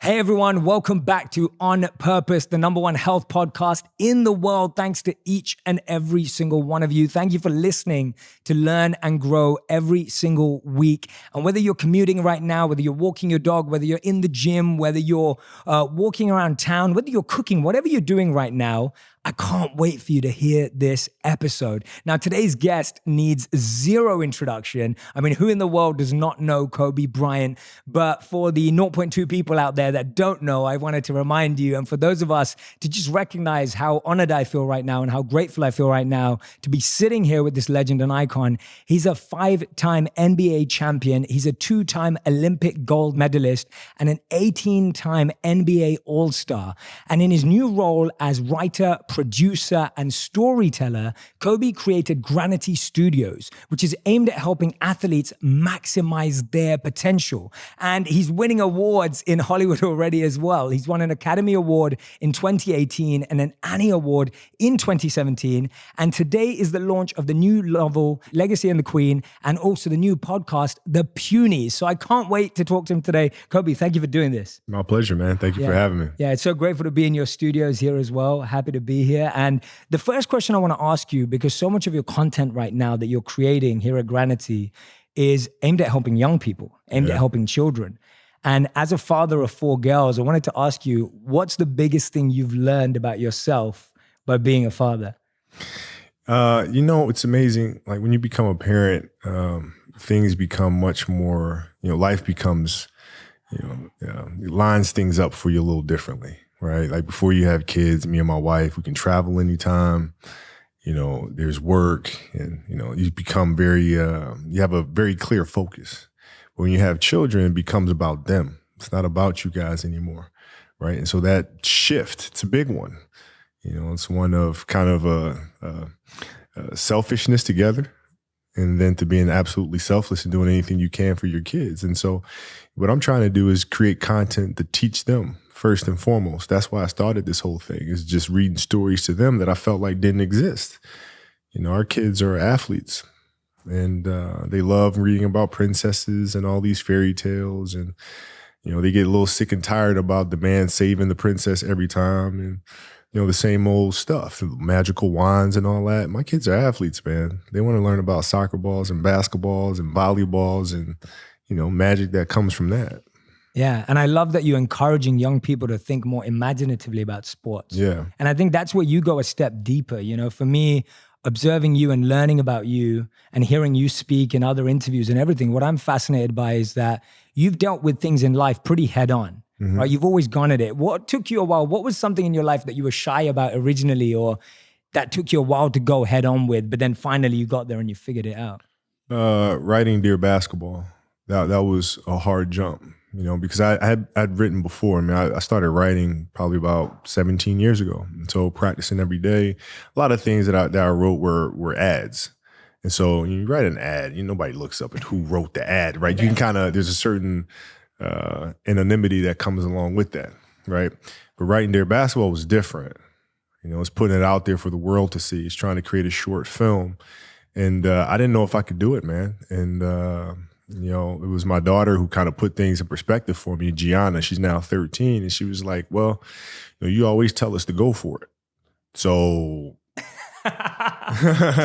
Hey everyone, welcome back to On Purpose, the number one health podcast in the world. Thanks to each and every single one of you. Thank you for listening to learn and grow every single week. And whether you're commuting right now, whether you're walking your dog, whether you're in the gym, whether you're walking around town, whether you're cooking, whatever you're doing right now, I can't wait for you to hear this episode. Now, today's guest needs zero introduction. I mean, who in the world does not know Kobe Bryant? But for the 0.2 people out there that don't know, I wanted to remind you, and for those of us to just recognize how honored I feel right now and how grateful I feel right now to be sitting here with this legend and icon. He's a 5-time NBA champion. He's a 2-time Olympic gold medalist and an 18-time NBA All-Star. And in his new role as writer, producer, and storyteller, Kobe created Granity Studios, which is aimed at helping athletes maximize their potential. And he's winning awards in Hollywood already as well. He's won an Academy Award in 2018 and an Annie Award in 2017. And today is the launch of the new novel, Legacy and the Queen, and also the new podcast, The Punies. So I can't wait to talk to him today. Kobe, thank you for doing this. My pleasure, man. Thank you for having me. Yeah, it's so grateful to be in your studios here as well. Happy to be here. And the first question I want to ask you, because so much of your content right now that you're creating here at Granity is aimed at helping young people, aimed at helping children. And as a father of 4 girls, I wanted to ask you, what's the biggest thing you've learned about yourself by being a father? It's amazing. Like when you become a parent, things become much more, life becomes, it lines things up for you a little differently. Right? Like before you have kids, me and my wife, we can travel anytime, there's work and, you become you have a very clear focus. But when you have children, it becomes about them. It's not about you guys anymore. Right. And so that shift, it's a big one. It's one of kind of a selfishness together and then to being absolutely selfless and doing anything you can for your kids. And so what I'm trying to do is create content to teach them first and foremost. That's why I started this whole thing, is just reading stories to them that I felt like didn't exist. Our kids are athletes and they love reading about princesses and all these fairy tales. And, they get a little sick and tired about the man saving the princess every time. And, the same old stuff, magical wands and all that. My kids are athletes, man. They want to learn about soccer balls and basketballs and volleyballs and, magic that comes from that. Yeah, and I love that you're encouraging young people to think more imaginatively about sports. Yeah. And I think that's where you go a step deeper. For me, observing you and learning about you and hearing you speak in other interviews and everything, what I'm fascinated by is that you've dealt with things in life pretty head on. Mm-hmm. Right? You've always gone at it. What took you a while? What was something in your life that you were shy about originally or that took you a while to go head on with, but then finally you got there and you figured it out? Writing Dear Basketball. That was a hard jump, because I'd written before. I mean, I started writing probably about 17 years ago. And so practicing every day, a lot of things that I wrote were ads. And so when you write an ad, nobody looks up at who wrote the ad, right? You can there's a certain anonymity that comes along with that, right? But writing Dear Basketball was different. It's putting it out there for the world to see. It's trying to create a short film. And I didn't know if I could do it, man. And, it was my daughter who kind of put things in perspective for me, Gianna. She's now 13. And she was like, well, you always tell us to go for it. So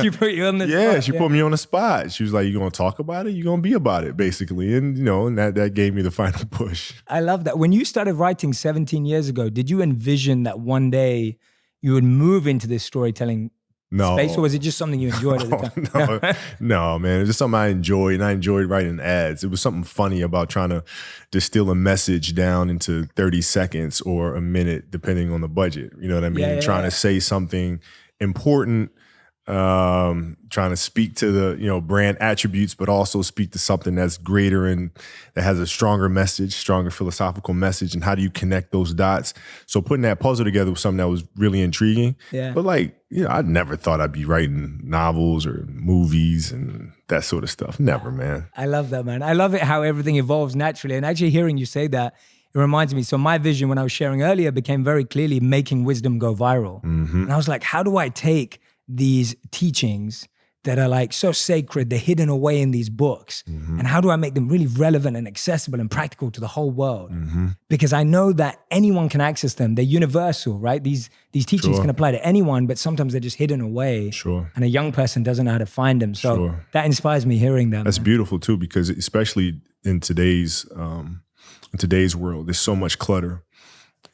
She put you on the spot. Yeah, she put me on the spot. She was like, you going to talk about it? You going to be about it, basically. And, and that gave me the final push. I love that. When you started writing 17 years ago, did you envision that one day you would move into this storytelling space, or was it just something you enjoyed at the time? No, man. It was just something I enjoyed, and I enjoyed writing ads. It was something funny about trying to distill a message down into 30 seconds or a minute, depending on the budget. You know what I mean? Trying to say something important, trying to speak to the brand attributes, but also speak to something that's greater and that has a stronger message, stronger philosophical message. And how do you connect those dots? So putting that puzzle together was something that was really intriguing. Yeah. But I never thought I'd be writing novels or movies and that sort of stuff. Never, man. I love that, man. I love it how everything evolves naturally. And actually hearing you say that, it reminds me. So my vision when I was sharing earlier became very clearly making wisdom go viral. Mm-hmm. And I was like, how do I take these teachings that are like so sacred, they're hidden away in these books. And how do I make them really relevant and accessible and practical to the whole world? Because I know that anyone can access them. They're universal, right? These teachings can apply to anyone, but sometimes they're just hidden away. And a young person doesn't know how to find them. So that inspires me hearing them. That's beautiful too, because especially in today's world, there's so much clutter.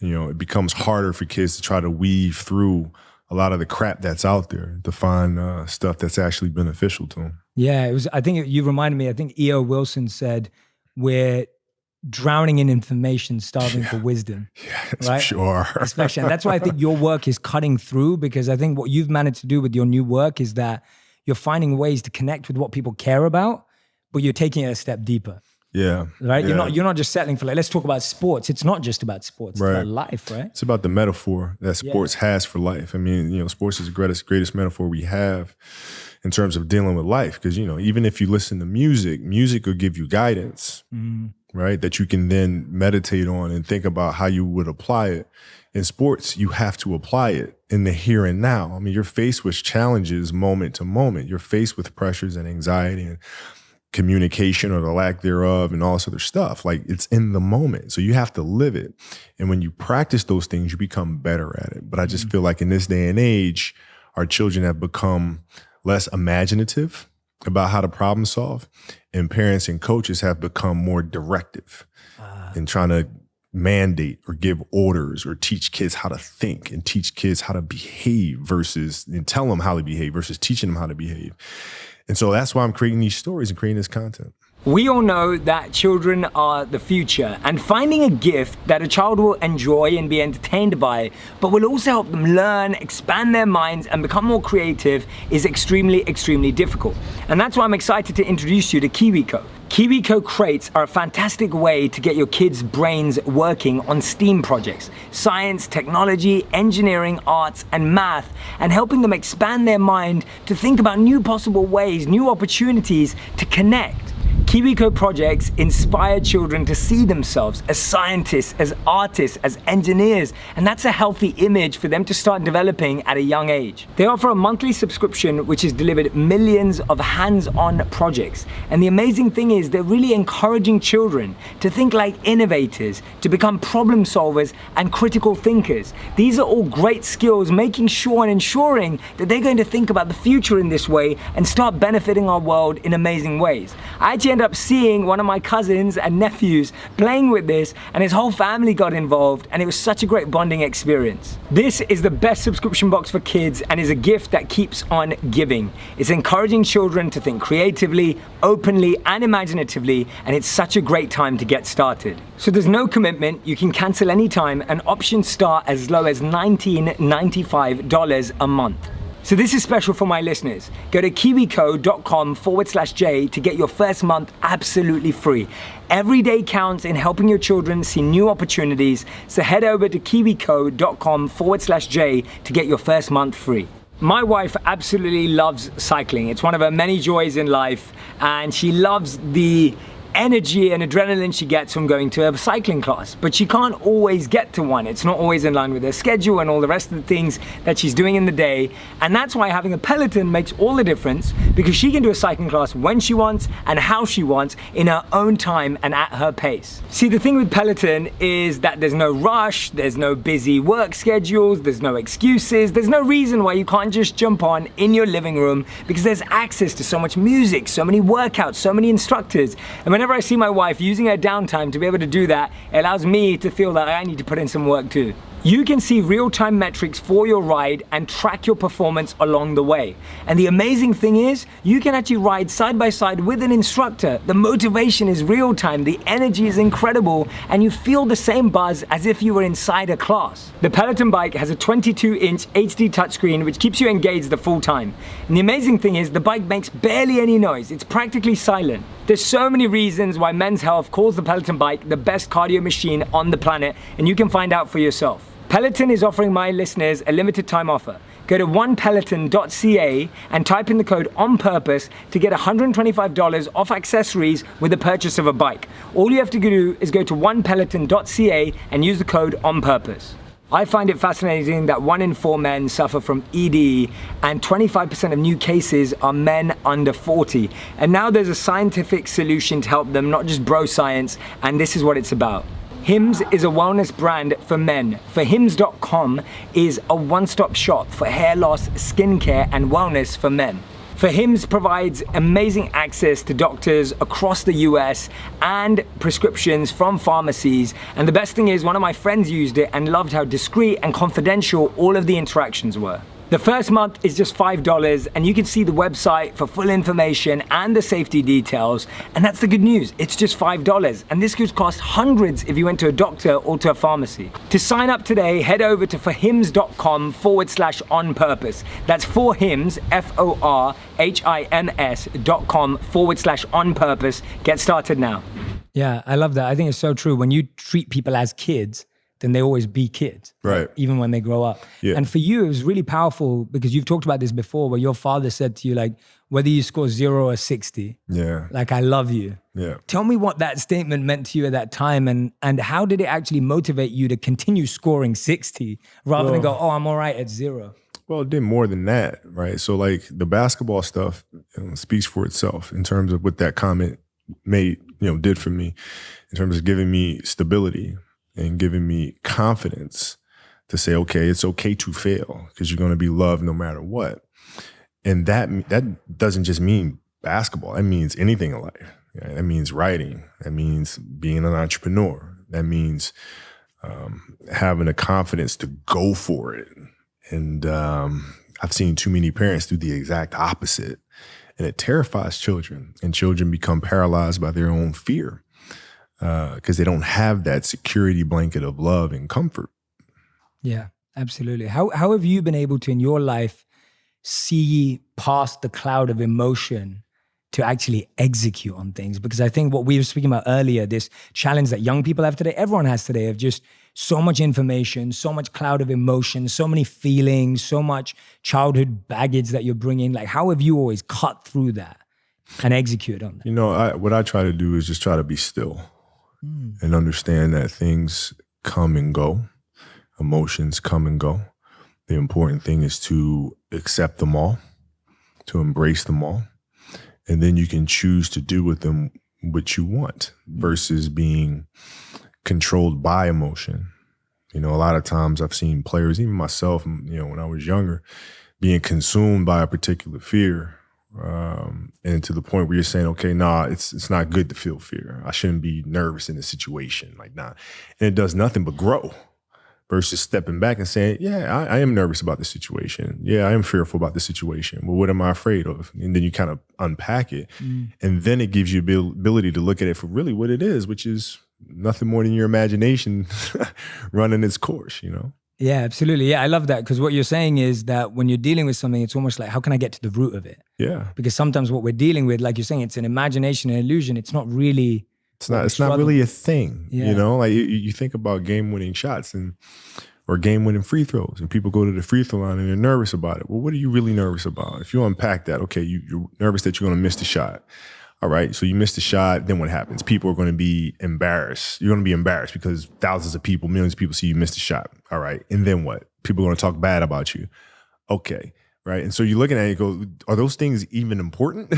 It becomes harder for kids to try to weave through a lot of the crap that's out there to find stuff that's actually beneficial to them. Yeah, I think you reminded me, I think E.O. Wilson said, we're drowning in information, starving for wisdom. Yes, right? Sure. Especially, and that's why I think your work is cutting through, because I think what you've managed to do with your new work is that you're finding ways to connect with what people care about, but you're taking it a step deeper. Yeah. Right? Yeah. You're not just settling for like, let's talk about sports. It's not just about sports. It's about life, right? It's about the metaphor that sports has for life. I mean, sports is the greatest metaphor we have in terms of dealing with life. Because, even if you listen to music will give you guidance, right? That you can then meditate on and think about how you would apply it. In sports, you have to apply it in the here and now. I mean, you're faced with challenges moment to moment. You're faced with pressures and anxiety and communication or the lack thereof and all this other stuff. Like, it's in the moment. So you have to live it. And when you practice those things, you become better at it. But I just feel like in this day and age, our children have become less imaginative about how to problem solve. And parents and coaches have become more directive in trying to mandate or give orders or teach kids how to think and teach kids how to behave and tell them how to behave versus teaching them how to behave. And so that's why I'm creating these stories and creating this content. We all know that children are the future, and finding a gift that a child will enjoy and be entertained by, but will also help them learn, expand their minds, and become more creative is extremely, extremely difficult. And that's why I'm excited to introduce you to KiwiCo. KiwiCo crates are a fantastic way to get your kids' brains working on STEAM projects, science, technology, engineering, arts, and math, and helping them expand their mind to think about new possible ways, new opportunities to connect. KiwiCo projects inspire children to see themselves as scientists, as artists, as engineers, and that's a healthy image for them to start developing at a young age. They offer a monthly subscription which has delivered millions of hands-on projects. And the amazing thing is they're really encouraging children to think like innovators, to become problem solvers and critical thinkers. These are all great skills, making sure and ensuring that they're going to think about the future in this way and start benefiting our world in amazing ways. I actually ended up seeing one of my cousins and nephews playing with this, and his whole family got involved, and it was such a great bonding experience. This is the best subscription box for kids and is a gift that keeps on giving. It's encouraging children to think creatively, openly, and imaginatively, and it's such a great time to get started. So there's no commitment, you can cancel anytime, and options start as low as $19.95 a month. So this is special for my listeners. Go to kiwico.com/J to get your first month absolutely free. Every day counts in helping your children see new opportunities. So head over to kiwico.com/J to get your first month free. My wife absolutely loves cycling. It's one of her many joys in life, and she loves the energy and adrenaline she gets from going to a cycling class, but she can't always get to one. It's not always in line with her schedule and all the rest of the things that she's doing in the day. And that's why having a Peloton makes all the difference, because she can do a cycling class when she wants and how she wants in her own time and at her pace. See, the thing with Peloton is that there's no rush, there's no busy work schedules, there's no excuses, there's no reason why you can't just jump on in your living room, because there's access to so much music, so many workouts, so many instructors. And whenever I see my wife using her downtime to be able to do that, it allows me to feel that I need to put in some work too. You can see real-time metrics for your ride and track your performance along the way. And the amazing thing is, you can actually ride side by side with an instructor. The motivation is real-time, the energy is incredible, and you feel the same buzz as if you were inside a class. The Peloton bike has a 22-inch HD touchscreen which keeps you engaged the full time. And the amazing thing is, the bike makes barely any noise. It's practically silent. There's so many reasons why Men's Health calls the Peloton bike the best cardio machine on the planet, and you can find out for yourself. Peloton is offering my listeners a limited time offer. Go to onepeloton.ca and type in the code ONPURPOSE to get $125 off accessories with the purchase of a bike. All you have to do is go to onepeloton.ca and use the code ONPURPOSE. I find it fascinating that 1 in 4 men suffer from ED, and 25% of new cases are men under 40. And now there's a scientific solution to help them, not just bro science, and this is what it's about. Hims is a wellness brand for men. For Hims.com is a one-stop shop for hair loss, skincare, and wellness for men. For Hims provides amazing access to doctors across the US and prescriptions from pharmacies. And the best thing is, one of my friends used it and loved how discreet and confidential all of the interactions were. The first month is just $5, and you can see the website for full information and the safety details. And that's the good news, it's just $5. And this could cost hundreds if you went to a doctor or to a pharmacy. To sign up today, head over to forhims.com/onpurpose. That's forhims, forhims.com/onpurpose. Get started now. Yeah, I love that. I think it's so true. When you treat people as kids, then they always be kids, right? Even when they grow up. Yeah. And for you, it was really powerful because you've talked about this before, where your father said to you, like, whether you score 0 or 60, like, I love you. Yeah. Tell me what that statement meant to you at that time, and how did it actually motivate you to continue scoring 60 rather than go, oh, I'm all right at 0? Well, it did more than that, right? So like the basketball stuff speaks for itself in terms of what that comment did for me, in terms of giving me stability and giving me confidence to say, okay, it's okay to fail because you're going to be loved no matter what. And that doesn't just mean basketball. That means anything in life. That means writing. That means being an entrepreneur. That means having the confidence to go for it. And I've seen too many parents do the exact opposite. And it terrifies children. And children become paralyzed by their own fear. Because they don't have that security blanket of love and comfort. Yeah, absolutely. How have you been able to, in your life, see past the cloud of emotion to actually execute on things? Because I think what we were speaking about earlier, this challenge that young people have today, everyone has today, of just so much information, so much cloud of emotion, so many feelings, so much childhood baggage that you're bringing. Like, how have you always cut through that and execute on that? What I try to do is just try to be still. And understand that things come and go, emotions come and go. The important thing is to accept them all, to embrace them all, and then you can choose to do with them what you want versus being controlled by emotion. A lot of times I've seen players, even myself, when I was younger, being consumed by a particular fear. And to the point where you're saying, okay, it's not good to feel fear. I shouldn't be nervous in this situation. Like, nah. And it does nothing but grow versus stepping back and saying, yeah, I am nervous about this situation. Yeah, I am fearful about this situation. Well, what am I afraid of? And then you kind of unpack it. And then it gives you the ability to look at it for really what it is, which is nothing more than your imagination running its course, Yeah, absolutely. Yeah, I love that, because what you're saying is that when you're dealing with something, it's almost like, how can I get to the root of it? Yeah. Because sometimes what we're dealing with, like you're saying, it's an imagination, an illusion. It's not really. It's not really a thing. Yeah. Like you think about game-winning shots or game-winning free throws, and people go to the free throw line and they're nervous about it. Well, what are you really nervous about? If you unpack that, okay, you're nervous that you're going to miss the shot. All right, so you missed the shot, then what happens? People are going to be embarrassed. You're going to be embarrassed because thousands of people, millions of people see you miss the shot. All right, and then what? People are going to talk bad about you. Okay, right? And so you're looking at it and you go, are those things even important?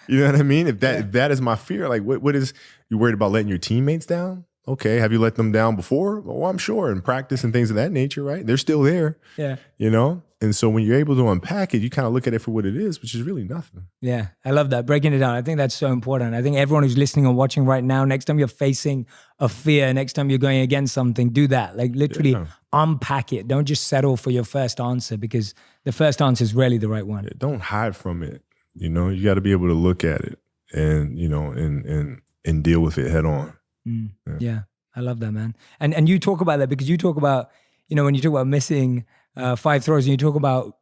You know what I mean? If that is my fear, like what is, you worried about letting your teammates down? Okay, have you let them down before? Oh, I'm sure, in practice and things of that nature, right? They're still there. Yeah. And so when you're able to unpack it, you kind of look at it for what it is, which is really nothing. Yeah, I love that. Breaking it down. I think that's so important. I think everyone who's listening or watching right now, next time you're facing a fear, next time you're going against something, do that. Like literally unpack it. Don't just settle for your first answer, because the first answer is rarely the right one. Don't hide from it. You got to be able to look at it and, and deal with it head on. Yeah, I love that, man. And you talk about that because you talk about, when you talk about missing 5 throws and you talk about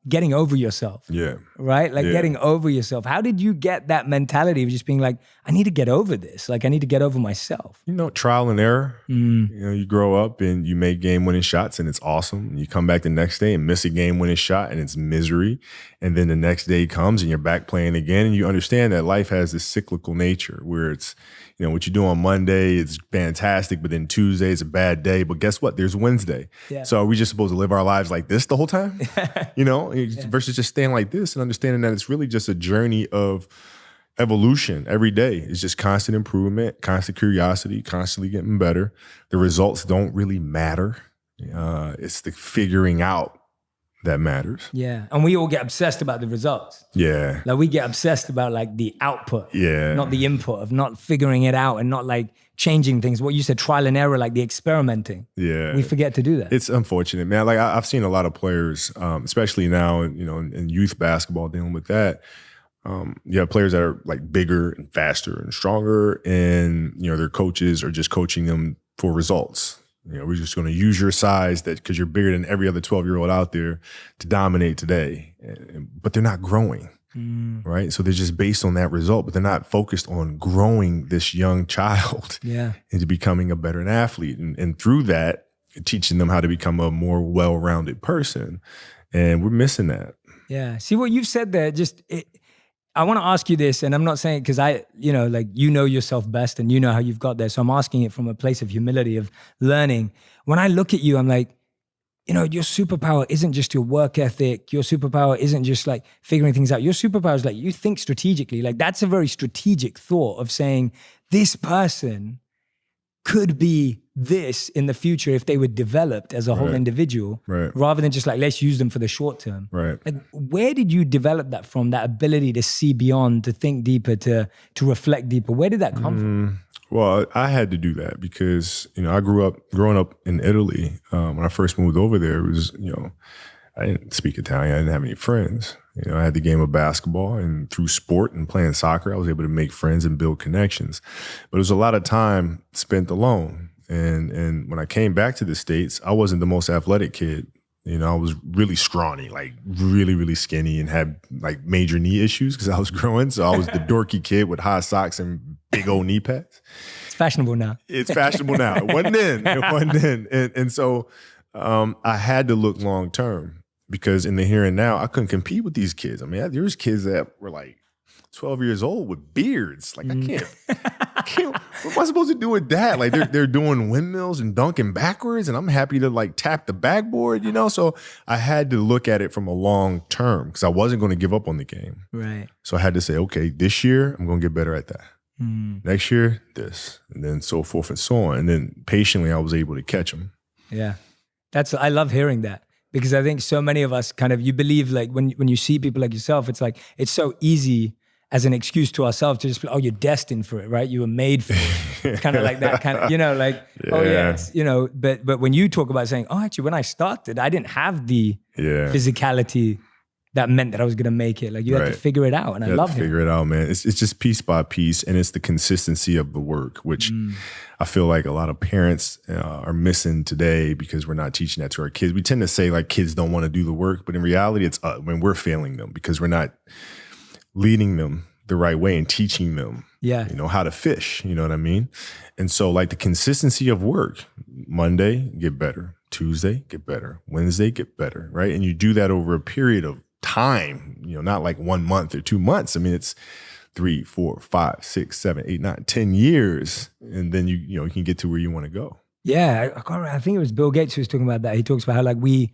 getting over yourself. Yeah. Right? Like getting over yourself. How did you get that mentality of just being like, I need to get over this. Like I need to get over myself. Trial and error. You grow up and you make game-winning shots and it's awesome. You come back the next day and miss a game-winning shot and it's misery. And then the next day comes and you're back playing again. And you understand that life has this cyclical nature where it's, what you do on Monday is fantastic, but then Tuesday is a bad day. But guess what? There's Wednesday. Yeah. So are we just supposed to live our lives like this the whole time? Versus just staying like this and understanding that it's really just a journey of evolution every day. It's just constant improvement, constant curiosity, constantly getting better. The results don't really matter. It's the figuring out that matters. Yeah. And we all get obsessed about the results. Yeah. Like we get obsessed about like the output, Yeah. not the input, of not figuring it out and not like changing things. What you said, trial and error, like the experimenting. Yeah. We forget to do that. It's unfortunate, man. Like I've seen a lot of players, especially now, in youth basketball dealing with that. You have players that are like bigger and faster and stronger, and their coaches are just coaching them for results. We're just going to use your size because you're bigger than every other 12-year-old out there to dominate today. But they're not growing, right? So they're just based on that result, but they're not focused on growing this young child into becoming a better athlete. And through that, teaching them how to become a more well-rounded person. And we're missing that. Yeah. See what you've said there, I want to ask you this, and I'm not saying because you know yourself best and you know how you've got there. So I'm asking it from a place of humility, of learning. When I look at you, I'm like, your superpower isn't just your work ethic. Your superpower isn't just like figuring things out. Your superpower is like you think strategically. Like that's a very strategic thought of saying this person could be this in the future if they were developed as a whole individual, rather than just like, let's use them for the short term. Right. Like, where did you develop that from, that ability to see beyond, to think deeper, to reflect deeper? Where did that come from? Well, I had to do that because, growing up in Italy, when I first moved over there, it was, I didn't speak Italian. I didn't have any friends. I had the game of basketball, and through sport and playing soccer, I was able to make friends and build connections. But it was a lot of time spent alone. And when I came back to the States, I wasn't the most athletic kid. I was really scrawny, like really, really skinny, and had like major knee issues because I was growing. So I was the dorky kid with high socks and big old knee pads. It's fashionable now. It's fashionable now. It wasn't then. And so I had to look long term. Because in the here and now, I couldn't compete with these kids. I mean, there was kids that were like 12 years old with beards. Like, I can't, what am I supposed to do with that? Like, they're doing windmills and dunking backwards, and I'm happy to like tap the backboard, So I had to look at it from a long term because I wasn't going to give up on the game. Right. So I had to say, okay, this year, I'm going to get better at that. Next year, this, and then so forth and so on. And then patiently, I was able to catch them. Yeah. I love hearing that. Because I think so many of us you believe like when you see people like yourself, it's like, it's so easy as an excuse to ourselves to just be, oh, you're destined for it, right? You were made for it. It's kind of like that kind of, oh yeah, but when you talk about saying, oh, actually, when I started, I didn't have the physicality that meant that I was going to make it. Like you had to figure it out. And I love it. Figure it out, man. It's just piece by piece. And it's the consistency of the work, which I feel like a lot of parents are missing today because we're not teaching that to our kids. We tend to say like kids don't want to do the work, but in reality, it's when we're failing them because we're not leading them the right way and teaching them, how to fish, you know what I mean? And so like the consistency of work, Monday, get better. Tuesday, get better. Wednesday, get better, right? And you do that over a period of time, not like 1 month or 2 months. I mean, it's 3, 4, 5, 6, 7, 8, 9, 10 years. And then you can get to where you want to go. Yeah. I think it was Bill Gates who was talking about that. He talks about how like we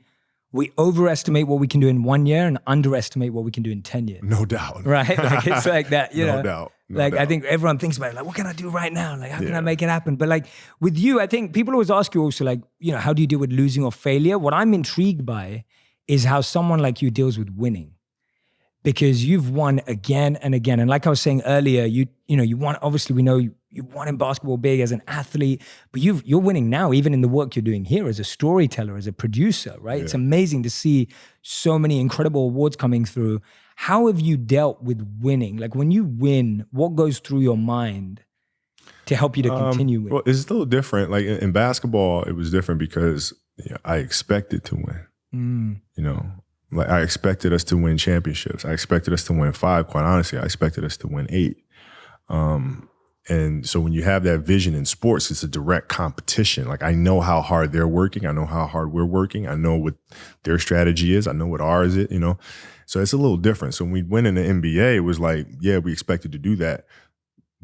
overestimate what we can do in 1 year and underestimate what we can do in 10 years. No doubt. Right? Like it's like that, No doubt. I think everyone thinks about it, like, what can I do right now? Like, how can I make it happen? But like with you, I think people always ask you also like, how do you deal with losing or failure? What I'm intrigued by is how someone like you deals with winning. Because you've won again and again. And like I was saying earlier, you won, obviously we know you won in basketball big as an athlete, but you're winning now, even in the work you're doing here as a storyteller, as a producer, right? Yeah. It's amazing to see so many incredible awards coming through. How have you dealt with winning? Like when you win, what goes through your mind to help you to continue winning? Well, it's a little different. Like in basketball, it was different because I expected to win, Like I expected us to win championships. I expected us to win 5. Quite honestly, I expected us to win 8. And so when you have that vision in sports, it's a direct competition. Like I know how hard they're working. I know how hard we're working. I know what their strategy is. I know what ours is, So it's a little different. So when we went in the NBA, it was like, yeah, we expected to do that.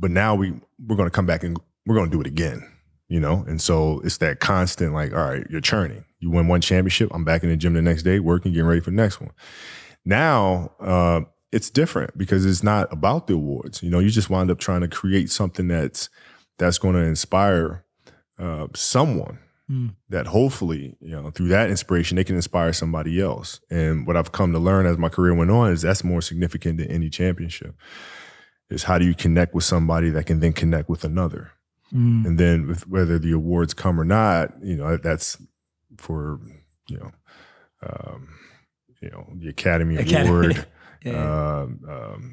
but now we're going to come back and we're going to do it again, And so it's that constant, like, all right, you're churning. You win one championship, I'm back in the gym the next day, working, getting ready for the next one. Now, it's different because it's not about the awards. You just wind up trying to create something that's going to inspire someone that hopefully, through that inspiration, they can inspire somebody else. And what I've come to learn as my career went on is that's more significant than any championship. Is how do you connect with somebody that can then connect with another? And then whether the awards come or not, that's for, the Academy Award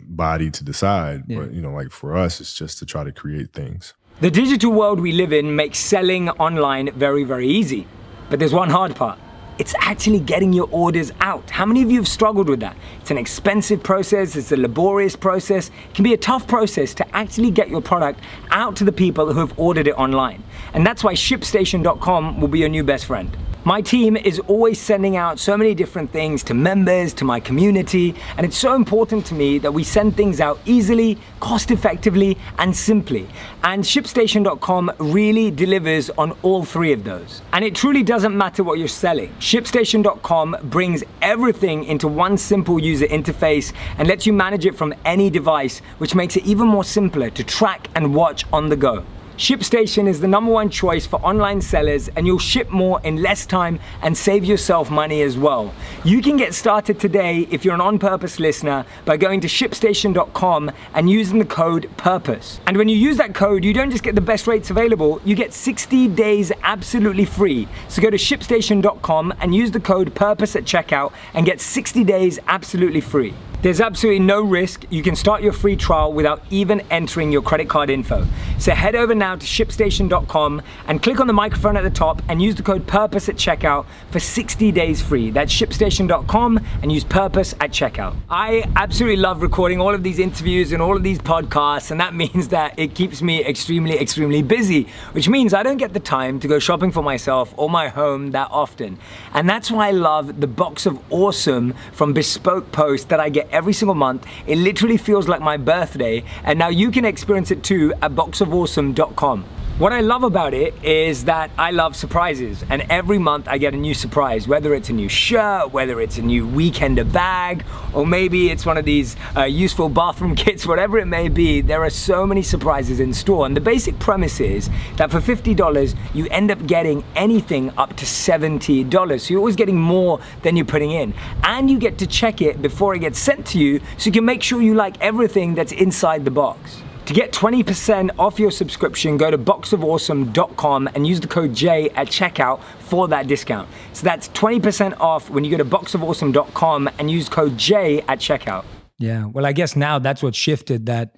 body to decide. Yeah. But, like for us, it's just to try to create things. The digital world we live in makes selling online very, very easy. But there's one hard part. It's actually getting your orders out. How many of you have struggled with that? It's an expensive process, it's a laborious process. It can be a tough process to actually get your product out to the people who have ordered it online. And that's why ShipStation.com will be your new best friend. My team is always sending out so many different things to members, to my community, and it's so important to me that we send things out easily, cost-effectively, and simply. And ShipStation.com really delivers on all three of those. And it truly doesn't matter what you're selling. ShipStation.com brings everything into one simple user interface and lets you manage it from any device, which makes it even more simpler to track and watch on the go. ShipStation is the #1 choice for online sellers, and you'll ship more in less time and save yourself money as well. You can get started today if you're an On Purpose listener by going to ShipStation.com and using the code PURPOSE. And when you use that code, you don't just get the best rates available, you get 60 days absolutely free. So go to ShipStation.com and use the code PURPOSE at checkout and get 60 days absolutely free. There's absolutely no risk. You can start your free trial without even entering your credit card info. So head over now to ShipStation.com and click on the microphone at the top and use the code PURPOSE at checkout for 60 days free. That's ShipStation.com and use PURPOSE at checkout. I absolutely love recording all of these interviews and all of these podcasts, and that means that it keeps me extremely, extremely busy, which means I don't get the time to go shopping for myself or my home that often. And that's why I love the Box of Awesome from Bespoke Post that I get every single month. It literally feels like my birthday, and now you can experience it too at boxofawesome.com. What I love about it is that I love surprises, and every month I get a new surprise, whether it's a new shirt, whether it's a new weekender bag, or maybe it's one of these useful bathroom kits, whatever it may be. There are so many surprises in store, and the basic premise is that for $50, you end up getting anything up to $70. So you're always getting more than you're putting in, and you get to check it before it gets sent to you, so you can make sure you like everything that's inside the box. To get 20% off your subscription, go to boxofawesome.com and use the code J at checkout for that discount. So that's 20% off when you go to boxofawesome.com and use code J at checkout. Yeah, well, I guess now that's what shifted, that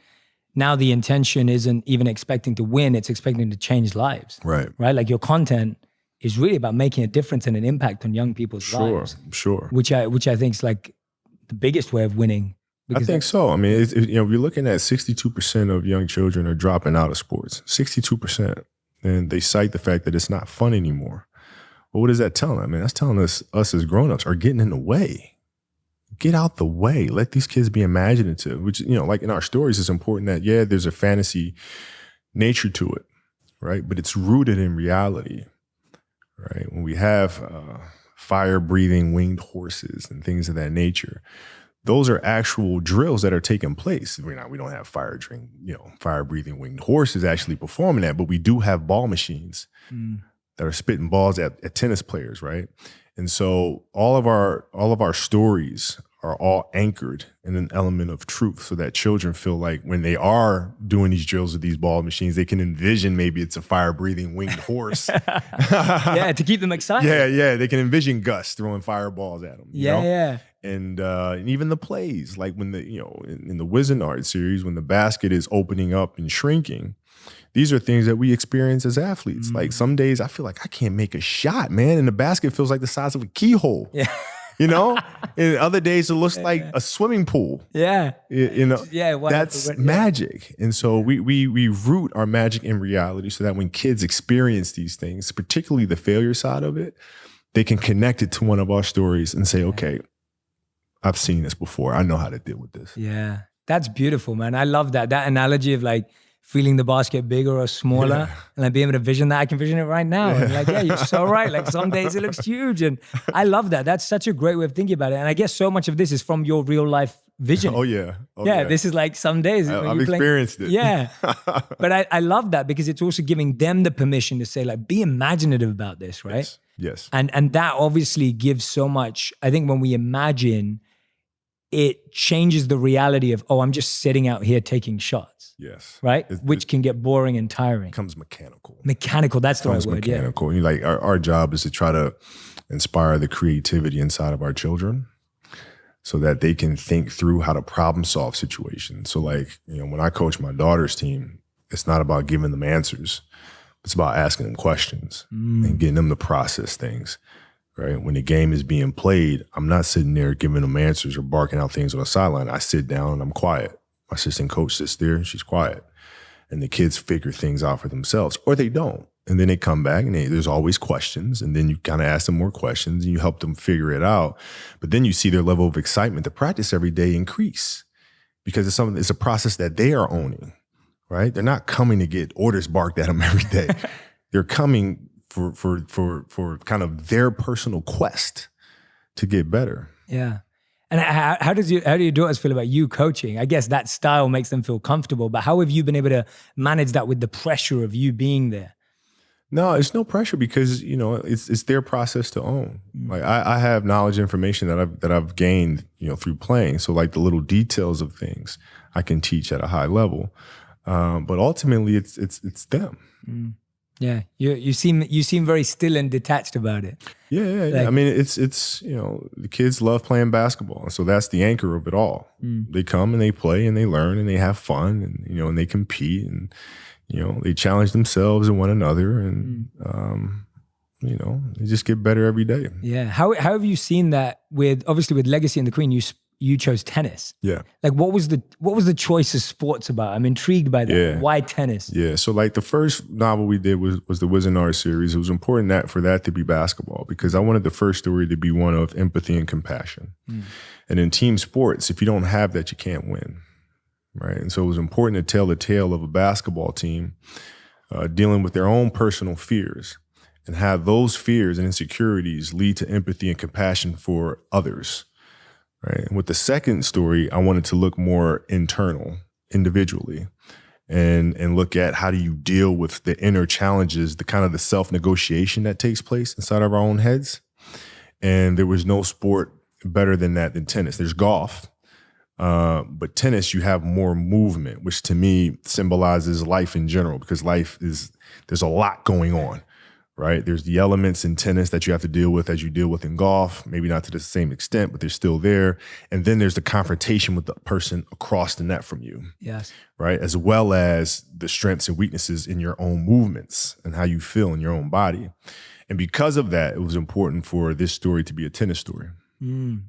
now the intention isn't even expecting to win, it's expecting to change lives. Right. Right? Like your content is really about making a difference and an impact on young people's lives. Sure. Which I think is like the biggest way of winning. I think so. I mean, you're looking at 62% of young children are dropping out of sports, 62%. And they cite the fact that it's not fun anymore. Well, what does that tell them? I mean, that's telling us as grownups are getting in the way. Get out the way. Let these kids be imaginative, which, like in our stories, it's important that, yeah, there's a fantasy nature to it, right? But it's rooted in reality, right? When we have fire-breathing winged horses and things of that nature, those are actual drills that are taking place. We don't have fire-breathing winged horses actually performing that, but we do have ball machines that are spitting balls at tennis players, right? And so all of our stories are all anchored in an element of truth, so that children feel like when they are doing these drills with these ball machines, they can envision maybe it's a fire-breathing winged horse. Yeah, to keep them excited. Yeah, they can envision Gus throwing fireballs at them. Yeah. And even the plays, like when in the Wizenard series, when the basket is opening up and shrinking, these are things that we experience as athletes. Like some days I feel like I can't make a shot, man, and the basket feels like the size of a keyhole. Yeah. And other days it looks like a swimming pool. Yeah. That's magic. And so we root our magic in reality so that when kids experience these things, particularly the failure side of it, they can connect it to one of our stories and say, okay, I've seen this before. I know how to deal with this. Yeah. That's beautiful, man. I love that. That analogy of like feeling the basket bigger or smaller, and like being able to vision that. I can vision it right now. And like, yeah, you're so right. Like some days it looks huge, and I love that. That's such a great way of thinking about it. And I guess so much of this is from your real life vision. Oh yeah. This is like some days I've experienced it. Yeah, but I love that because it's also giving them the permission to say like, be imaginative about this, right? Yes. And that obviously gives so much. I think when we imagine, it changes the reality of, oh, I'm just sitting out here taking shots. Yes. Right? Which can get boring and tiring. It becomes mechanical. Mechanical, that's the right word. Mechanical. Yeah. Like our job is to try to inspire the creativity inside of our children so that they can think through how to problem solve situations. So like, when I coach my daughter's team, it's not about giving them answers. It's about asking them questions and getting them to process things. Right? When the game is being played, I'm not sitting there giving them answers or barking out things on the sideline. I sit down and I'm quiet. My assistant coach sits there and she's quiet. And the kids figure things out for themselves, or they don't. And then they come back and there's always questions. And then you kind of ask them more questions and you help them figure it out. But then you see their level of excitement to practice every day increase because it's a process that they are owning, right? They're not coming to get orders barked at them every day. They're coming for kind of their personal quest to get better. Yeah. And how do your daughters feel about you coaching? I guess that style makes them feel comfortable, but how have you been able to manage that with the pressure of you being there? No, it's no pressure because, it's their process to own. Like I have knowledge, information that I've gained, through playing. So like the little details of things I can teach at a high level. But ultimately it's them. Yeah, you seem very still and detached about it. Yeah. I mean, it's the kids love playing basketball, and so that's the anchor of it all. They come and they play and they learn and they have fun and and they compete and they challenge themselves and one another and they just get better every day. Yeah. How have you seen that with Legacy and the Queen? You chose tennis. Yeah. Like what was the choice of sports about? I'm intrigued by that. Yeah. Why tennis? Yeah. So like the first novel we did was the Wizenard series. It was important for that to be basketball because I wanted the first story to be one of empathy and compassion. And in team sports, if you don't have that, you can't win. Right. And so it was important to tell the tale of a basketball team dealing with their own personal fears and have those fears and insecurities lead to empathy and compassion for others. Right. And with the second story, I wanted to look more internal, individually, and look at how do you deal with the inner challenges, the kind of the self-negotiation that takes place inside of our own heads. And there was no sport better than that than tennis. There's golf, but tennis, you have more movement, which to me symbolizes life in general because there's a lot going on. Right? There's the elements in tennis that you have to deal with as you deal with in golf, maybe not to the same extent, but they're still there. And then there's the confrontation with the person across the net from you. Yes. Right? As well as the strengths and weaknesses in your own movements and how you feel in your own body. And because of that, it was important for this story to be a tennis story.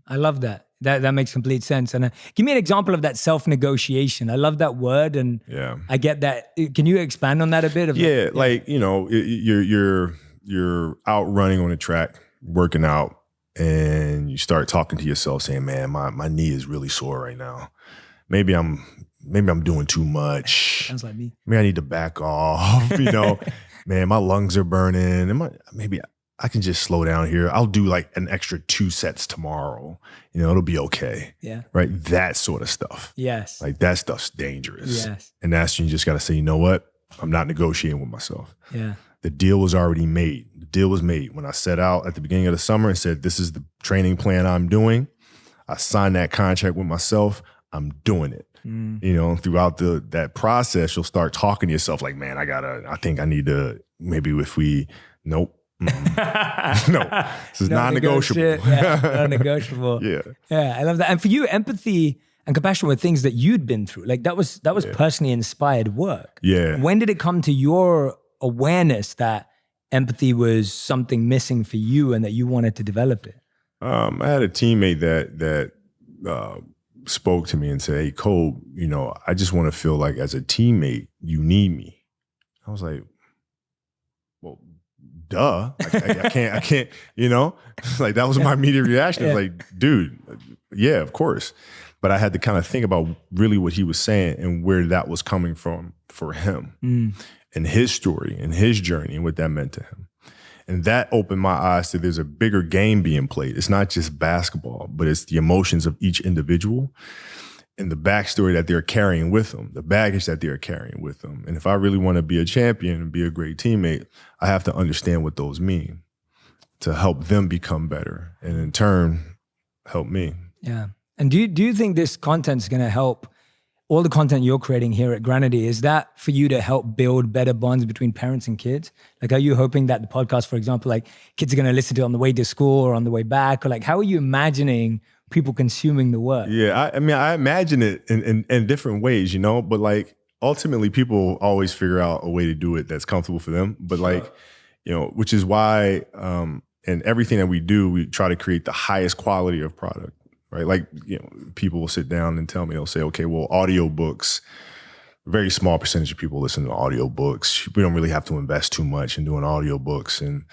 I love that. That makes complete sense. And give me an example of that self-negotiation. I love that word, and I get that. Can you expand on that a bit? You're out running on a track, working out, and you start talking to yourself, saying, "Man, my knee is really sore right now. Maybe I'm doing too much. Sounds like me. Maybe I need to back off. Man, my lungs are burning. Maybe I can just slow down here. I'll do like an extra 2 sets tomorrow. It'll be okay." Yeah. Right? That sort of stuff. Yes. Like that stuff's dangerous. Yes. And that's when you just got to say, you know what? I'm not negotiating with myself. Yeah. The deal was already made. The deal was made. When I set out at the beginning of the summer and said, this is the training plan I'm doing, I signed that contract with myself. I'm doing it. Throughout that process, you'll start talking to yourself like, man, I think I need to, nope. No, this is non-negotiable. Non-negotiable. Yeah, I love that. And for you, empathy and compassion were things that you'd been through. Like that was personally inspired work. Yeah. When did it come to your awareness that empathy was something missing for you and that you wanted to develop it? I had a teammate that spoke to me and said, "Hey, Cole, I just want to feel like as a teammate, you need me." I was like, well, duh. I can't, like that was my immediate reaction. I was like, dude, yeah, of course. But I had to kind of think about really what he was saying and where that was coming from for him and his story and his journey and what that meant to him. And that opened my eyes to there's a bigger game being played. It's not just basketball, but it's the emotions of each individual and the backstory that they're carrying with them, the baggage that they're carrying with them. And if I really want to be a champion and be a great teammate, I have to understand what those mean to help them become better and in turn help me. Yeah. And do you think this content is going to help all the content you're creating here at Granity? Is that for you to help build better bonds between parents and kids? Like, are you hoping that the podcast, for example, like kids are going to listen to it on the way to school or on the way back? Or like, how are you imagining people consuming the work? Yeah, I mean, I imagine it in different ways, but like ultimately people always figure out a way to do it that's comfortable for them. But like, which is why in everything that we do, we try to create the highest quality of product, right? Like, people will sit down and tell me, they'll say, okay, well, audiobooks, a very small percentage of people listen to audiobooks. We don't really have to invest too much in doing audiobooks. And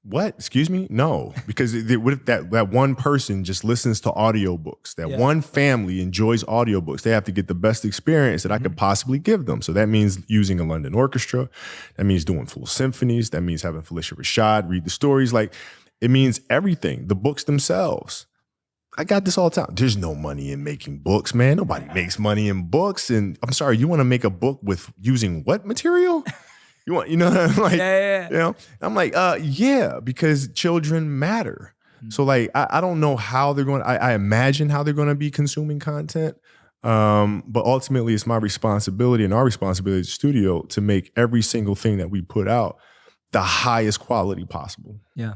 what? Excuse me? No, because what if that one person just listens to audiobooks? That one family enjoys audiobooks. They have to get the best experience that I could possibly give them. So that means using a London orchestra. That means doing full symphonies. That means having Felicia Rashad read the stories. Like, it means everything. The books themselves. I got this all the time. There's no money in making books, man. Nobody makes money in books. And I'm sorry, you want to make a book with using what material? You want, I'm like, I'm like, yeah, because children matter. So like, I don't know how they're going. I imagine how they're going to be consuming content, but ultimately, it's my responsibility and our responsibility at the studio to make every single thing that we put out the highest quality possible. Yeah.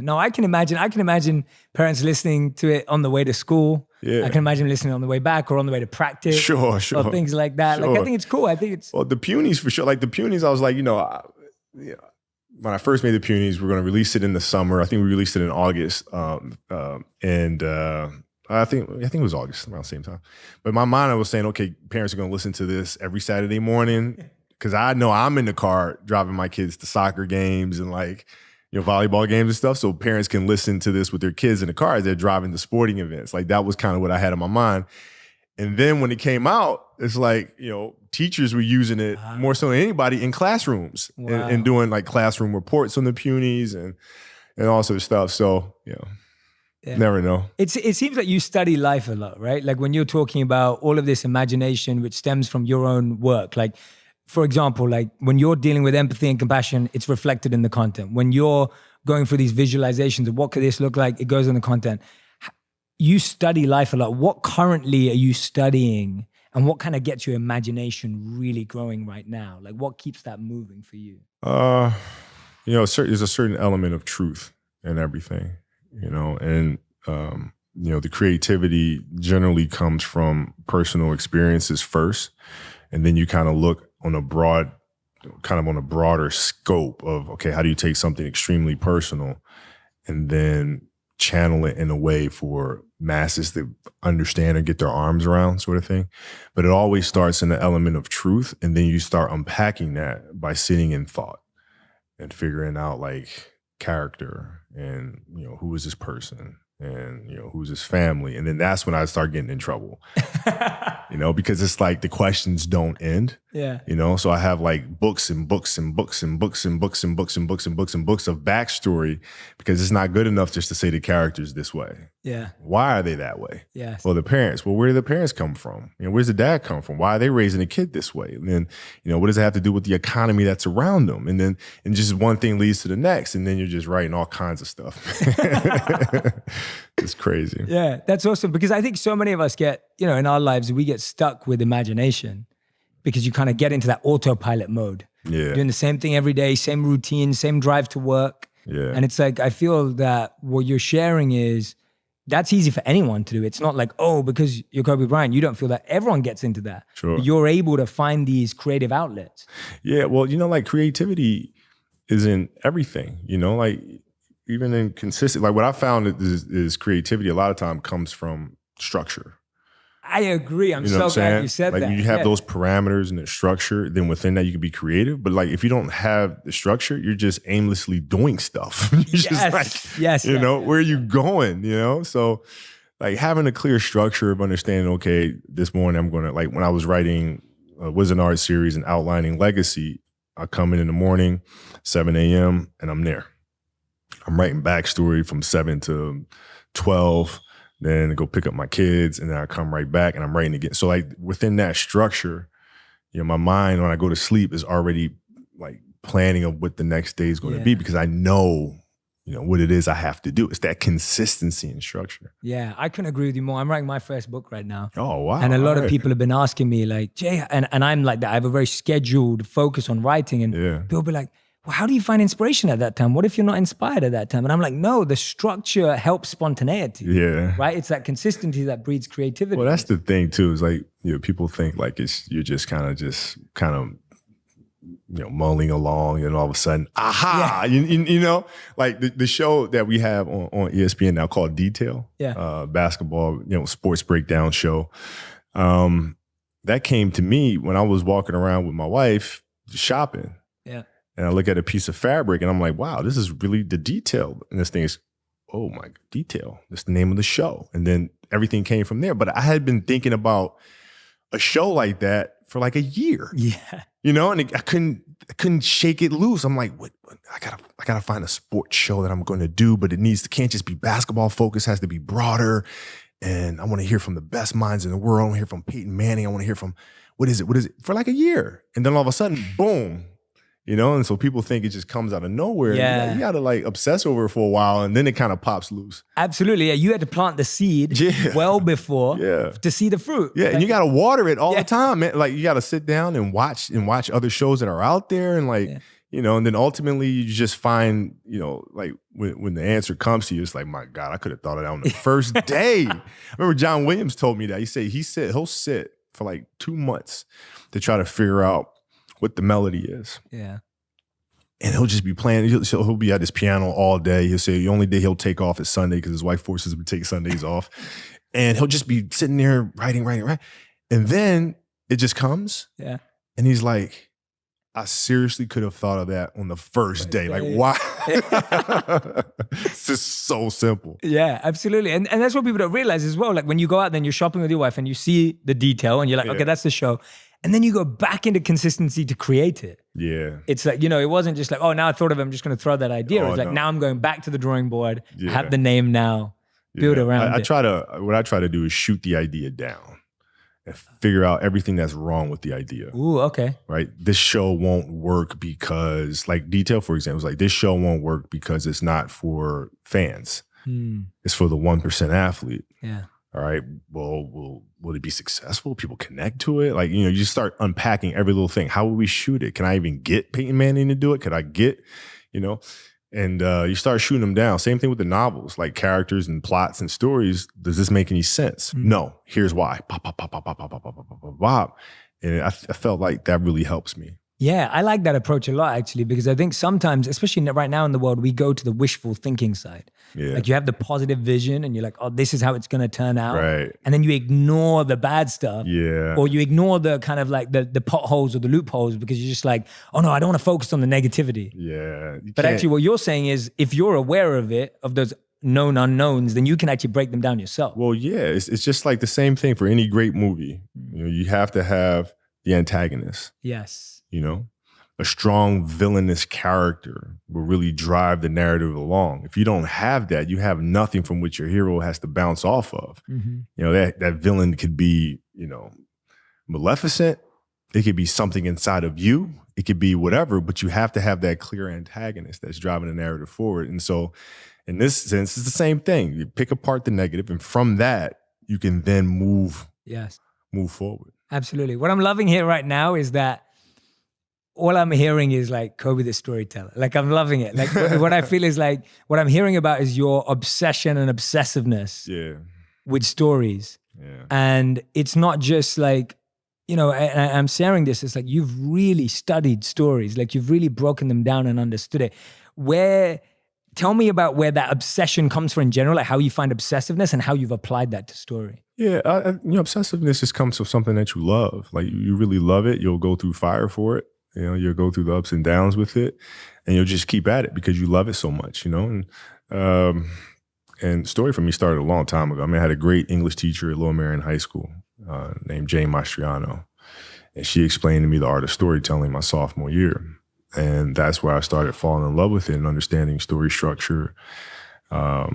No, I can imagine parents listening to it on the way to school. Yeah. I can imagine listening on the way back or on the way to practice. Sure. Or things like that. Sure. Like, I think it's cool. Well, the Punies for sure. Like the Punies, I was like, when I first made the Punies, we're going to release it in the summer. I think we released it in August. And I think it was August around the same time. But in my mind, I was saying, okay, parents are going to listen to this every Saturday morning because I know I'm in the car driving my kids to soccer games and like, volleyball games and stuff. So parents can listen to this with their kids in the car as they're driving to sporting events. Like that was kind of what I had in my mind. And then when it came out, it's like, teachers were using it more so than anybody in classrooms and doing like classroom reports on the Punies and all sort of stuff. So, never know. It seems like you study life a lot, right? Like when you're talking about all of this imagination, which stems from your own work, like, for example, like when you're dealing with empathy and compassion, it's reflected in the content. When you're going through these visualizations of what could this look like, it goes in the content. You study life a lot. What currently are you studying and what kind of gets your imagination really growing right now? Like what keeps that moving for you? There's a certain element of truth in everything, and the creativity generally comes from personal experiences first. And then you kind of look on a broader scope of, okay, how do you take something extremely personal and then channel it in a way for masses to understand or get their arms around sort of thing. But it always starts in the element of truth. And then you start unpacking that by sitting in thought and figuring out like character and, who is this person? And, who's his family? And then that's when I start getting in trouble, because it's like the questions don't end. Yeah. So I have like books and books and books and books and books and books and books and books and books of backstory because it's not good enough just to say the character's this way. Yeah. Why are they that way? Yes. Well, the parents. Well, where do the parents come from? Where's the dad come from? Why are they raising a kid this way? And then, what does it have to do with the economy that's around them? And just one thing leads to the next. And then you're just writing all kinds of stuff. It's crazy. Yeah, that's awesome. Because I think so many of us get, in our lives, we get stuck with imagination because you kind of get into that autopilot mode. Yeah. Doing the same thing every day, same routine, same drive to work. Yeah. And it's like, I feel that what you're sharing is, that's easy for anyone to do. It's not like, because you're Kobe Bryant, you don't feel that. Everyone gets into that. Sure. But you're able to find these creative outlets. Yeah, well, like creativity is in everything, like even in consistent, like what I found is creativity a lot of time comes from structure. I agree. I'm so glad you said that. Like you have those parameters and the structure, then within that you can be creative. But like if you don't have the structure, you're just aimlessly doing stuff. You're just like, where are you going? So like having a clear structure of understanding, okay, this morning I'm going to, like when I was writing a Wizard Art series and outlining Legacy, I come in the morning, 7 a.m., and I'm there. I'm writing backstory from 7 to 12, then go pick up my kids, and then I come right back and I'm writing again. So like within that structure, my mind when I go to sleep is already like planning of what the next day is going to be, because I know, what it is I have to do. It's that consistency and structure. Yeah, I couldn't agree with you more. I'm writing my first book right now. Oh, wow. And a lot of people have been asking me like, Jay, and I'm like that. I have a very scheduled focus on writing, and people be like, well, how do you find inspiration at that time? What if you're not inspired at that time? And I'm like, no, the structure helps spontaneity. Yeah. Right? It's that consistency that breeds creativity. Well, that's the thing too, is like, people think like you're just kind of mulling along, and all of a sudden, aha, like the show that we have on ESPN now called Detail, basketball, sports breakdown show. That came to me when I was walking around with my wife shopping. Yeah. And I look at a piece of fabric and I'm like, wow, this is really the detail. And this thing is, oh my, detail. That's the name of the show. And then everything came from there. But I had been thinking about a show like that for like a year. Yeah. And I couldn't shake it loose. I'm like, what? I gotta find a sports show that I'm going to do, but can't just be basketball focused, has to be broader. And I want to hear from the best minds in the world. I want to hear from Peyton Manning. I want to hear from, what is it? For like a year. And then all of a sudden, boom. And so people think it just comes out of nowhere. Yeah. You got to like obsess over it for a while, and then it kind of pops loose. Absolutely. Yeah. You had to plant the seed well before to see the fruit. Yeah. And you got to water it all the time, man. Like you got to sit down and watch other shows that are out there, and like, and then ultimately you just find, like when the answer comes to you, it's like, my God, I could have thought of that on the first day. I remember John Williams told me that. He said he'll sit for like 2 months to try to figure out what the melody is. Yeah. And he'll just be playing. He'll be at his piano all day. He'll say the only day he'll take off is Sunday because his wife forces him to take Sundays off. And he'll just be sitting there writing. And then it just comes. Yeah. And he's like, I seriously could have thought of that on the first day. Like, why? It's just so simple. Yeah, absolutely. And that's what people don't realize as well. Like when you go out, then you're shopping with your wife and you see the detail and you're like, okay, that's the show. And then you go back into consistency to create it. Yeah. It's like, it wasn't just like, oh, now I thought of it, I'm just going to throw that idea. It's like, now I'm going back to the drawing board, have the name now, build around it. What I try to do is shoot the idea down and figure out everything that's wrong with the idea. Ooh, okay. Right? This show won't work because, like Detail, for example, is like, this show won't work because it's not for fans. It's for the 1% athlete. Yeah. All right, well, will it be successful? People connect to it? Like, you start unpacking every little thing. How will we shoot it? Can I even get Peyton Manning to do it? Could I get, and you start shooting them down. Same thing with the novels, like characters and plots and stories. Does this make any sense? No. Here's why. Pop, pop, pop, pop, pop, pop, pop, pop, pop, pop, pop. And I felt like that really helps me. Yeah, I like that approach a lot, actually, because I think sometimes, especially right now in the world, we go to the wishful thinking side. Yeah. Like you have the positive vision and you're like, oh, this is how it's going to turn out. Right. And then you ignore the bad stuff. Yeah. Or you ignore the kind of like the potholes or the loopholes because you're just like, oh no, I don't want to focus on the negativity. Yeah. But actually what you're saying is if you're aware of it, of those known unknowns, then you can actually break them down yourself. Well, yeah, it's just like the same thing for any great movie. You have to have the antagonist. Yes. A strong villainous character will really drive the narrative along. If you don't have that, you have nothing from which your hero has to bounce off of. Mm-hmm. That villain could be, maleficent. It could be something inside of you. It could be whatever, but you have to have that clear antagonist that's driving the narrative forward. And so in this sense, it's the same thing. You pick apart the negative, and from that, you can then move forward. Absolutely. What I'm loving here right now is that all I'm hearing is like Kobe the storyteller. Like I'm loving it. Like what I feel is like, what I'm hearing about is your obsession and obsessiveness with stories. Yeah. And it's not just like, I'm sharing this, it's like you've really studied stories. Like you've really broken them down and understood it. Tell me about where that obsession comes from in general, like how you find obsessiveness and how you've applied that to story. Yeah, obsessiveness just comes from something that you love. Like you really love it. You'll go through fire for it. You'll go through the ups and downs with it, and you'll just keep at it because you love it so much, And And story for me started a long time ago. I mean, I had a great English teacher at Lower Merion High School named Jane Mastriano. And she explained to me the art of storytelling my sophomore year. And that's where I started falling in love with it and understanding story structure, how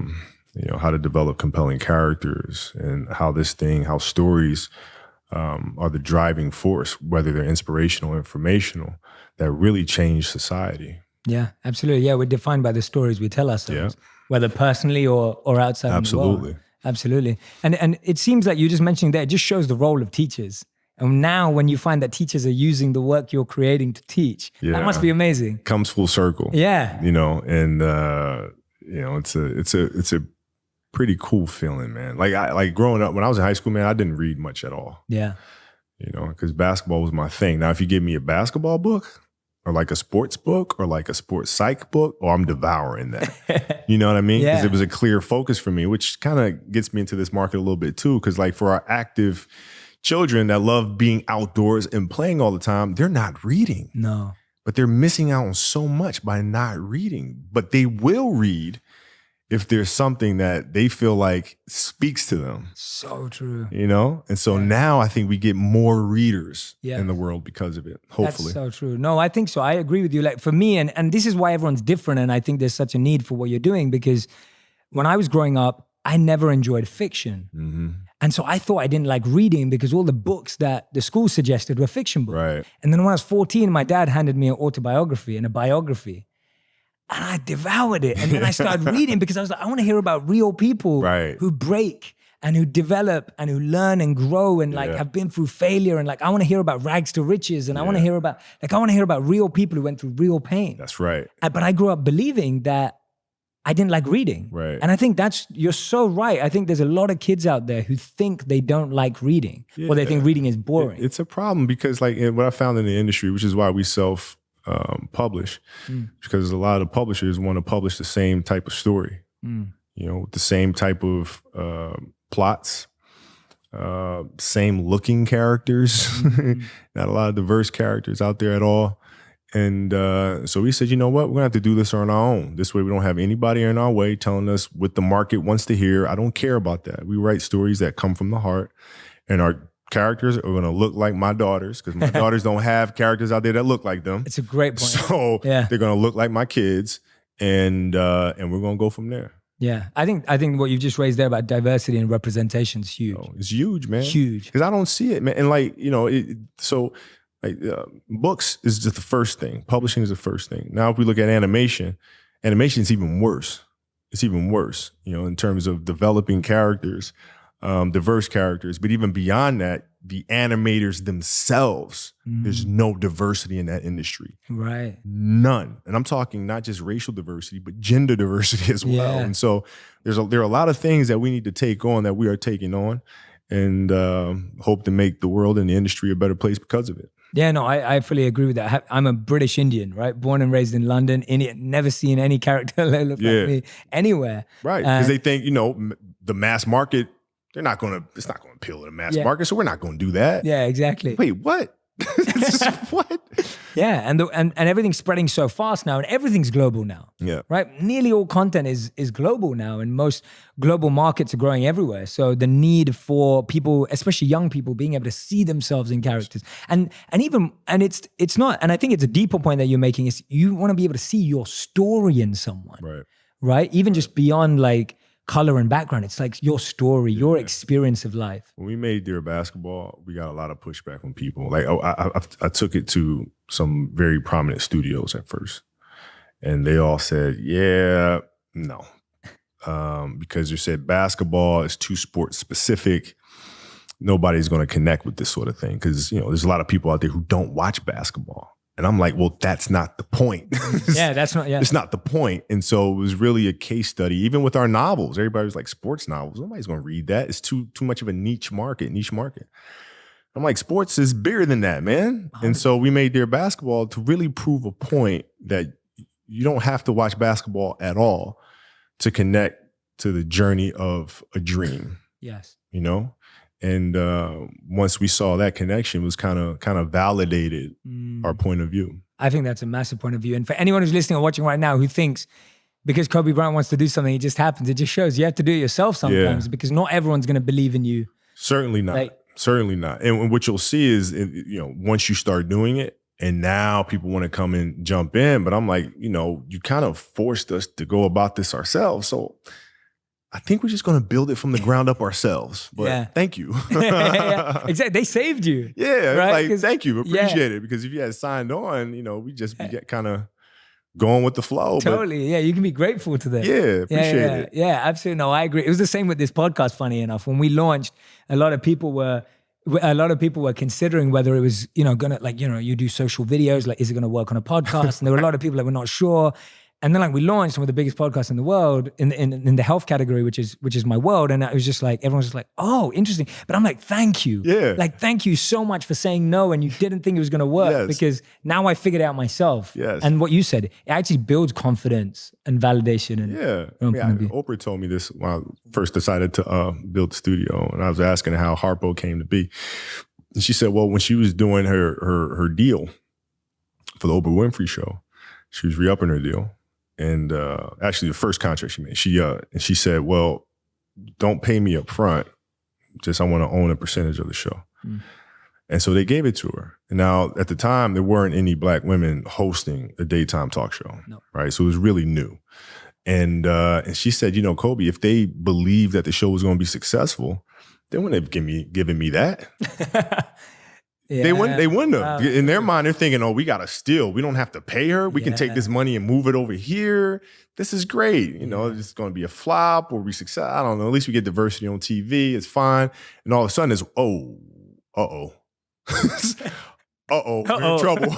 to develop compelling characters and how stories are the driving force, whether they're inspirational or informational, that really change society. Yeah, absolutely. Yeah, we're defined by the stories we tell ourselves, whether personally or outside of the world. Absolutely. And it seems like you just mentioning that, it just shows the role of teachers. And now when you find that teachers are using the work you're creating to teach, that must be amazing. Comes full circle. Yeah. It's a pretty cool feeling, man. Like growing up, when I was in high school, man, I didn't read much at all. Yeah. Because basketball was my thing. Now, if you give me a basketball book or like a sports book or like a sports psych book, I'm devouring that. You know what I mean? Because it was a clear focus for me, which kind of gets me into this market a little bit too. Because like for our active children that love being outdoors and playing all the time, they're not reading. No. But they're missing out on so much by not reading. But they will read if there's something that they feel like speaks to them. So true. And so now I think we get more readers in the world because of it, hopefully. That's so true. No, I think so. I agree with you. Like for me, and this is why everyone's different, and I think there's such a need for what you're doing, because when I was growing up, I never enjoyed fiction. Mm-hmm. And so I thought I didn't like reading because all the books that the school suggested were fiction books. Right. And then when I was 14, my dad handed me an autobiography and a biography. And I devoured it. And then I started reading because I was like, I want to hear about real people who break and who develop and who learn and grow and like have been through failure. And like, I want to hear about rags to riches. And I want to hear about real people who went through real pain. That's right. But I grew up believing that I didn't like reading. Right. And I think you're so right. I think there's a lot of kids out there who think they don't like reading or they think reading is boring. It's a problem because like what I found in the industry, which is why we publish, because a lot of publishers want to publish the same type of story, with the same type of plots, same looking characters, not a lot of diverse characters out there at all. And so we said, you know what, we're gonna have to do this on our own. This way we don't have anybody in our way telling us what the market wants to hear. I don't care about that. We write stories that come from the heart, and our characters are going to look like my daughters, because my daughters don't have characters out there that look like them. It's a great point. So they're going to look like my kids, and we're going to go from there. Yeah, I think what you've just raised there about diversity and representation is huge. It's huge, man. Huge. Because I don't see it, man. And books is just the first thing. Publishing is the first thing. Now, if we look at animation is even worse. It's even worse, in terms of developing characters. Diverse characters, but even beyond that, the animators themselves, there's no diversity in that industry. Right. None. And I'm talking not just racial diversity, but gender diversity as well. And so there are a lot of things that we need to take on, that we are taking on, and hope to make the world and the industry a better place because of it. Yeah, no, I fully agree with that. I'm a British Indian, right? Born and raised in London, Indian, never seen any character that look like me anywhere. Right, because they think, the mass market, it's not going to appeal to the mass market, so we're not going to do that. Yeah, exactly. Wait, what? What? Yeah, and everything's spreading so fast now, and everything's global now. Yeah. Right? Nearly all content is global now, and most global markets are growing everywhere. So the need for people, especially young people, being able to see themselves in characters. And it's not, and I think it's a deeper point that you're making, is you want to be able to see your story in someone. Right. Right? Even just beyond like color and background. It's like your story, your experience of life. When we made Dear Basketball, we got a lot of pushback from people. Like, I took it to some very prominent studios at first, and they all said, yeah, no. Because you said basketball is too sports specific. Nobody's going to connect with this sort of thing, because, there's a lot of people out there who don't watch basketball. And I'm like, well, that's not the point. It's not the point. And so it was really a case study. Even with our novels, everybody was like, sports novels, nobody's going to read that. It's too much of a niche market. I'm like, sports is bigger than that, man. 100%. And so we made Dear Basketball to really prove a point that you don't have to watch basketball at all to connect to the journey of a dream. Yes. And once we saw that connection, was kind of validated our point of view. I think that's a massive point of view. And for anyone who's listening or watching right now who thinks because Kobe Bryant wants to do something, it just happens. It just shows you have to do it yourself sometimes because not everyone's going to believe in you. Certainly not. Certainly not. And what you'll see is, once you start doing it, and now people want to come and jump in, but I'm like, you kind of forced us to go about this ourselves. So I think we're just going to build it from the ground up ourselves. But thank you. Exactly. They saved you. Yeah. Right? Like, thank you. Appreciate it. Because if you had signed on, we just be kind of going with the flow. Totally. You can be grateful to them. Yeah. Appreciate it. Yeah, absolutely. No, I agree. It was the same with this podcast, funny enough. When we launched, a lot of people were considering whether it was, gonna, you do social videos, like, is it gonna work on a podcast? And there were a lot of people that were not sure. And then we launched some of the biggest podcasts in the world in the health category, which is my world. And it was just like, everyone's just like, oh, interesting. But I'm like, thank you. Yeah. Thank you so much for saying no. And you didn't think it was going to work because now I figured it out myself. Yes. And what you said, it actually builds confidence and validation. Oprah told me this when I first decided to build the studio. And I was asking her how Harpo came to be. And she said, well, when she was doing her deal for the Oprah Winfrey Show, she was re-upping her deal. And actually, the first contract she made, she said, well, don't pay me up front. Just I want to own a percentage of the show. Mm. And so they gave it to her. And now, at the time, there weren't any Black women hosting a daytime talk show, right? So it was really new. And she said, Kobe, if they believed that the show was going to be successful, they wouldn't have given me that. Yeah. They wouldn't have. In their mind, they're thinking, oh, we got to steal. We don't have to pay her. We can take this money and move it over here. This is great. It's going to be a flop or be successful. I don't know. At least we get diversity on TV. It's fine. And all of a sudden it's, we're in trouble.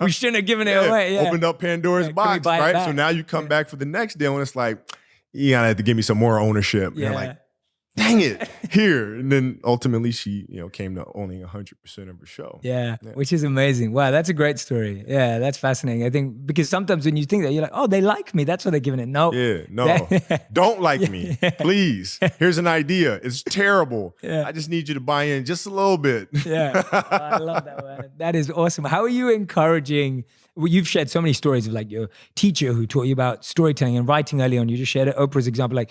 We shouldn't have given it away. Yeah. Opened up Pandora's box, right? So now you come back for the next deal and it's like, you gotta have to give me some more ownership. Yeah. And like, dang it, here. And then ultimately she, came to owning 100% of her show. Yeah, which is amazing. Wow, that's a great story. Yeah, that's fascinating. I think because sometimes when you think that, you're like, oh, they like me. That's why they're giving it. No. Yeah, no. Don't like me, please. Here's an idea. It's terrible. Yeah. I just need you to buy in just a little bit. Yeah, I love that, man. That is awesome. How are you encouraging? Well, you've shared so many stories of your teacher who taught you about storytelling and writing early on. You just shared Oprah's example.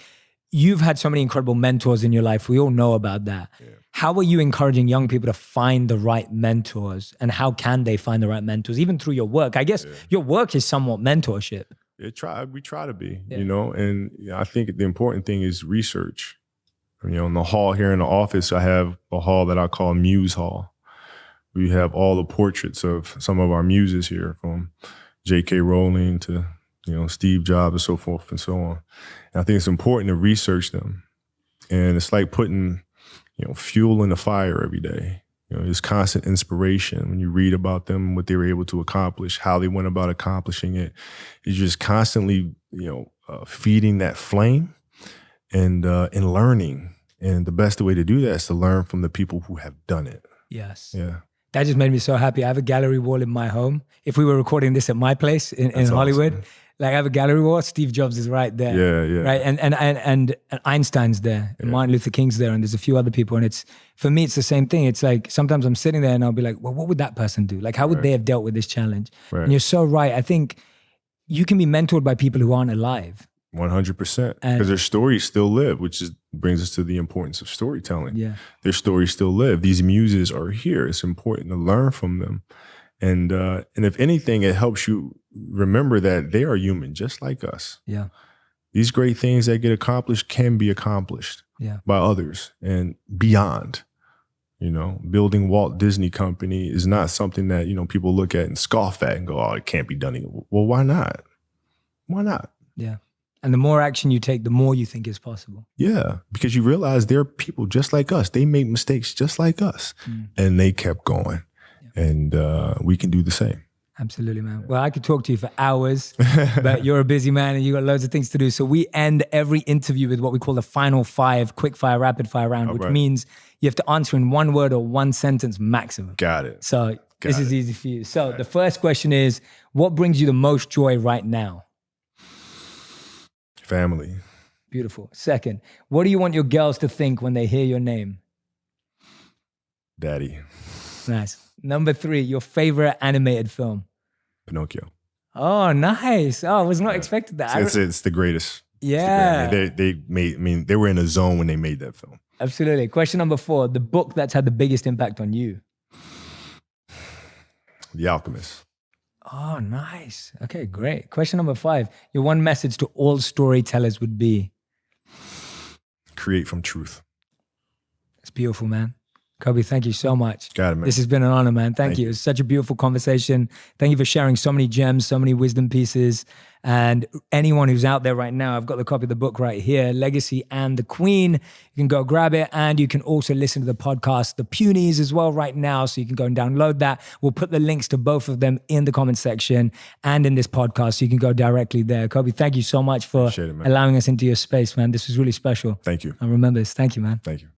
You've had so many incredible mentors in your life. We all know about that. Yeah. How are you encouraging young people to find the right mentors, and how can they find the right mentors, even through your work? I guess your work is somewhat mentorship. We try to be, and I think the important thing is research. In the hall here in the office, I have a hall that I call Muse Hall. We have all the portraits of some of our muses here, from J.K. Rowling to Steve Jobs and so forth and so on. And I think it's important to research them. And it's like putting, fuel in the fire every day. There's constant inspiration when you read about them, what they were able to accomplish, how they went about accomplishing it. It's just constantly, feeding that flame and learning. And the best way to do that is to learn from the people who have done it. Yes. Yeah. That just made me so happy. I have a gallery wall in my home. If we were recording this at my place in Hollywood, awesome. I have a gallery wall. Steve Jobs is right there. Yeah. Right, and Einstein's there, and Martin Luther King's there, and there's a few other people. And for me, it's the same thing. It's like sometimes I'm sitting there and I'll be like, well, what would that person do? How would they have dealt with this challenge? Right. And you're so right. I think you can be mentored by people who aren't alive. 100%, because their stories still live, which brings us to the importance of storytelling. Yeah, their stories still live. These muses are here. It's important to learn from them, and if anything, it helps you remember that they are human, just like us. Yeah, these great things that get accomplished can be accomplished by others and beyond. Building Walt Disney Company is not something that people look at and scoff at and go, "Oh, it can't be done." Well, why not? Why not? Yeah. And the more action you take, the more you think is possible. Yeah, because you realize they're people just like us. They make mistakes just like us. And they kept going. Yeah. And we can do the same. Absolutely, man. Well, I could talk to you for hours, but you're a busy man and you got loads of things to do. So we end every interview with what we call the final 5 quick fire, rapid fire round, which means you have to answer in one word or one sentence maximum. Got it. So this is easy for you. So the first question is, what brings you the most joy right now? Family. Beautiful. Second, what do you want your girls to think when they hear your name? Daddy. Nice. Number 3, your favorite animated film? Pinocchio. Oh, nice. Oh, I was not expecting that. It's the greatest. Yeah. They made. I mean, they were in a zone when they made that film. Absolutely. Question number 4, the book that's had the biggest impact on you. The Alchemist. Oh, nice. Okay, great. Question number 5, your one message to all storytellers would be? Create from truth. It's beautiful, man. Kobe, thank you so much. Got it, man. This has been an honor, man. Thank you. It's such a beautiful conversation. Thank you for sharing so many gems, so many wisdom pieces. And anyone who's out there right now, I've got the copy of the book right here, Legacy and the Queen. You can go grab it. And you can also listen to the podcast, The Punies, as well right now. So you can go and download that. We'll put the links to both of them in the comment section and in this podcast. So you can go directly there. Kobe, thank you so much for allowing us into your space, man. This was really special. Thank you. I remember this. Thank you, man. Thank you.